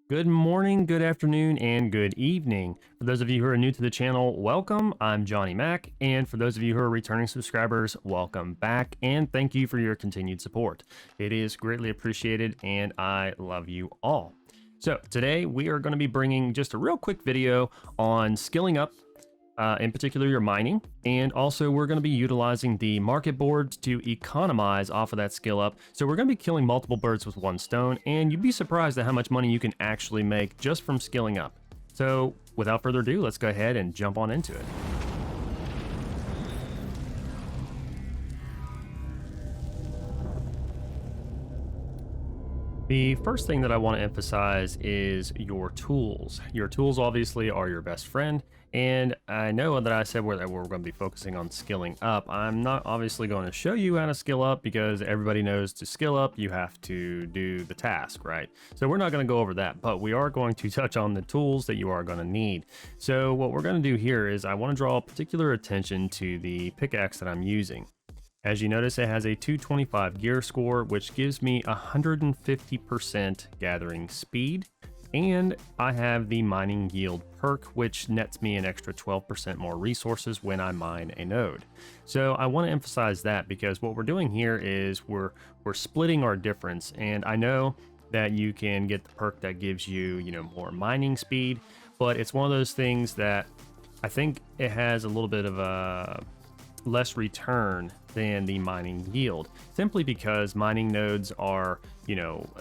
Good morning, good afternoon, and good evening. For those of you who are new to the channel, welcome. I'm Johnny Mac, and for those of you who are returning subscribers, welcome back, and thank you for your continued support. It is greatly appreciated, and I love you all. So today we are going to be bringing just a real quick video on skilling up, in particular your mining, and also we're going to be utilizing the market boards to economize off of that skill up. So we're going to be killing multiple birds with one stone, and you'd be surprised at how much money you can actually make just from skilling up. So without further ado, let's go ahead and jump on into it. The first thing that I want to emphasize is your tools. Your tools obviously are your best friend, and I know that I said we're going to be focusing on skilling up. I'm not obviously going to show you how to skill up because everybody knows to skill up you have to do the task, right? So we're not going to go over that, but we are going to touch on the tools that you are going to need. So what we're going to do here is I want to draw particular attention to the pickaxe that I'm using. As you notice, it has a 225 gear score, which gives me 150% gathering speed, and I have the mining yield perk, which nets me an extra 12% more resources when I mine a node. So I want to emphasize that because what we're doing here is we're splitting our difference, and I know that you can get the perk that gives you, more mining speed, but it's one of those things that I think it has a little bit of a less return than the mining yield, simply because mining nodes are,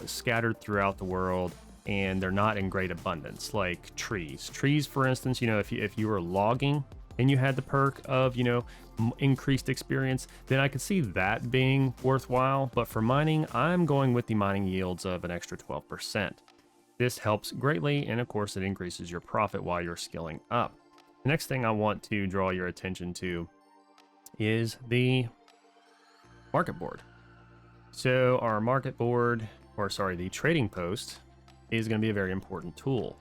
scattered throughout the world and they're not in great abundance like trees. Trees, for instance, if you were logging and you had the perk of, increased experience, then I could see that being worthwhile. But for mining, I'm going with the mining yields of an extra 12%. This helps greatly, and of course, it increases your profit while you're skilling up. The next thing I want to draw your attention to is the market board. So our market board, the trading post, is going to be a very important tool.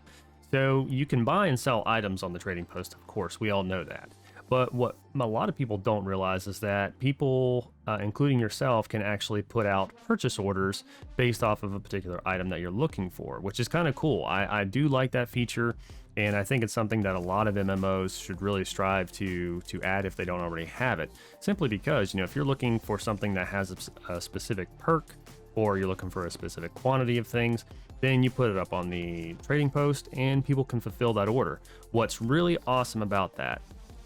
So you can buy and sell items on the trading post, of course, we all know that. But what a lot of people don't realize is that people, including yourself, can actually put out purchase orders based off of a particular item that you're looking for, which is kind of cool. I do like that feature, and I think it's something that a lot of MMOs should really strive to add if they don't already have it. Simply because, if you're looking for something that has a specific perk, or you're looking for a specific quantity of things, then you put it up on the trading post and people can fulfill that order. What's really awesome about that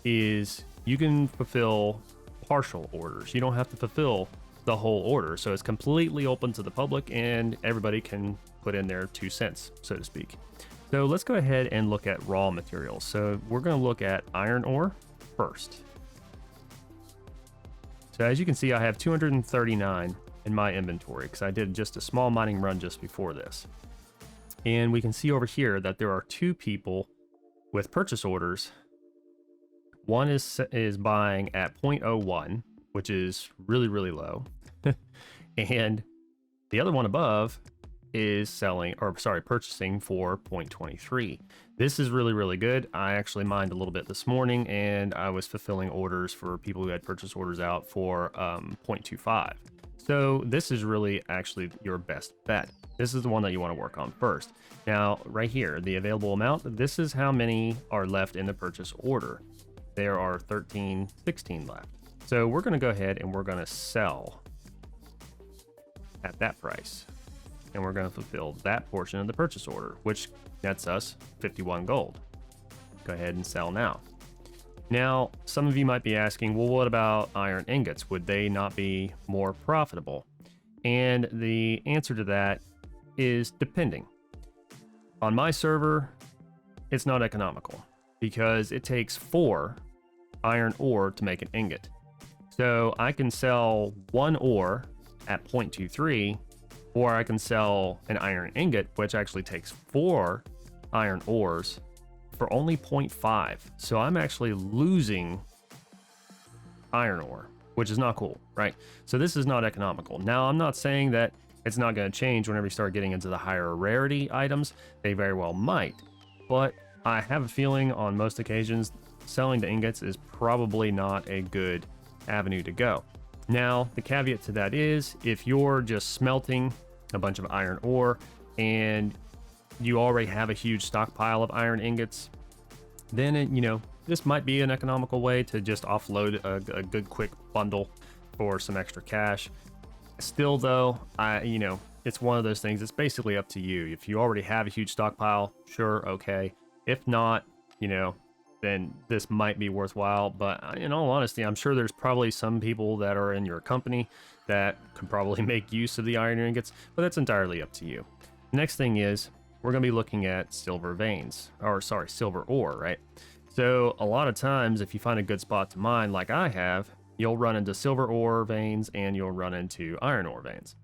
is you can fulfill partial orders. You don't have to fulfill the whole order. So it's completely open to the public and everybody can put in their 2 cents, so to speak. So let's go ahead and look at raw materials. So we're going to look at iron ore first. So as you can see, I have 239 in my inventory because I did just a small mining run just before this. And we can see over here that there are 2 people with purchase orders. One is buying at 0.01, which is really, really low. And the other one above is purchasing for 0.23. This is really, really good. I actually mined a little bit this morning and I was fulfilling orders for people who had purchase orders out for 0.25. So this is really actually your best bet. This is the one that you want to work on first. Now, right here, the available amount, this is how many are left in the purchase order. There are 16 left. So we're going to go ahead and we're going to sell at that price. And we're going to fulfill that portion of the purchase order, which nets us 51 gold. Go ahead and sell now. Now, some of you might be asking, well, what about iron ingots? Would they not be more profitable? And the answer to that is depending. On my server, it's not economical because it takes 4 iron ore to make an ingot. So I can sell 1 ore at 0.23, or I can sell an iron ingot, which actually takes 4 iron ores for only 0.5. So I'm actually losing iron ore, which is not cool, right? So this is not economical. Now, I'm not saying that it's not going to change whenever you start getting into the higher rarity items. They very well might, but I have a feeling on most occasions selling the ingots is probably not a good avenue to go. Now, the caveat to that is if you're just smelting a bunch of iron ore and you already have a huge stockpile of iron ingots, then this might be an economical way to just offload a good quick bundle for some extra cash. Still though, it's one of those things. It's basically up to you. If you already have a huge stockpile, sure, okay. If not, then this might be worthwhile. But in all honesty, I'm sure there's probably some people that are in your company that could probably make use of the iron ingots, but that's entirely up to you. Next thing is we're going to be looking at silver veins, or sorry, silver ore, right? So a lot of times if you find a good spot to mine like I have, you'll run into silver ore veins and you'll run into iron ore veins.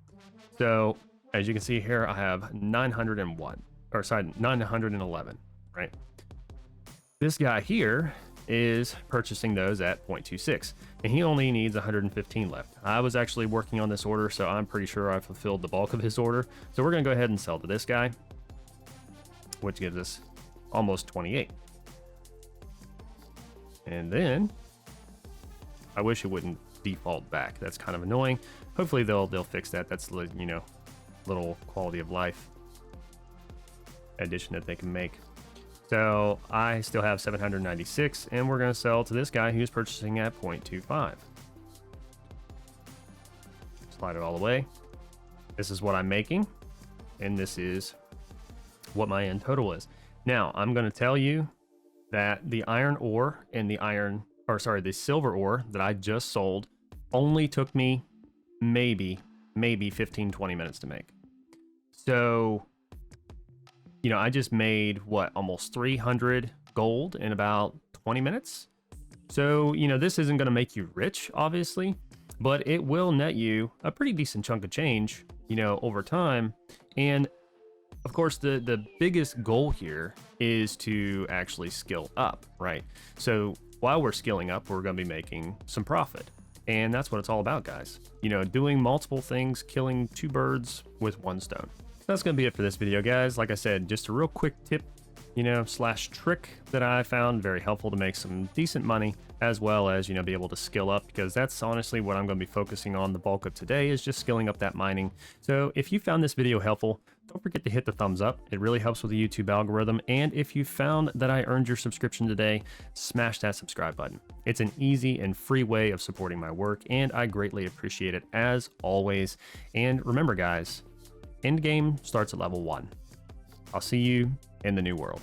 So as you can see here, I have 911, right? This guy here is purchasing those at 0.26, and he only needs 115 left. I was actually working on this order, so I'm pretty sure I fulfilled the bulk of his order. So we're gonna go ahead and sell to this guy, which gives us almost 28. And then I wish it wouldn't default back. That's kind of annoying. Hopefully they'll fix that. That's little quality of life addition that they can make. So I still have 796, and we're going to sell to this guy who's purchasing at 0.25. Slide it all the way. This is what I'm making, and this is what my end total is. Now I'm going to tell you that the iron ore and the silver ore that I just sold only took me maybe 15-20 minutes to make. So I just made almost 300 gold in about 20 minutes. So this isn't going to make you rich, obviously, but it will net you a pretty decent chunk of change over time. And of course, the biggest goal here is to actually skill up, right? So while we're skilling up, we're going to be making some profit. And that's what it's all about, guys. Doing multiple things, killing two birds with one stone. That's going to be it for this video, guys. Like I said, just a real quick tip, slash trick that I found very helpful to make some decent money, as well as, be able to skill up, because that's honestly what I'm going to be focusing on the bulk of today, is just skilling up that mining. So if you found this video helpful, don't forget to hit the thumbs up. It really helps with the YouTube algorithm. And if you found that I earned your subscription today, smash that subscribe button. It's an easy and free way of supporting my work, and I greatly appreciate it as always. And remember, guys, endgame starts at level 1. I'll see you in the new world.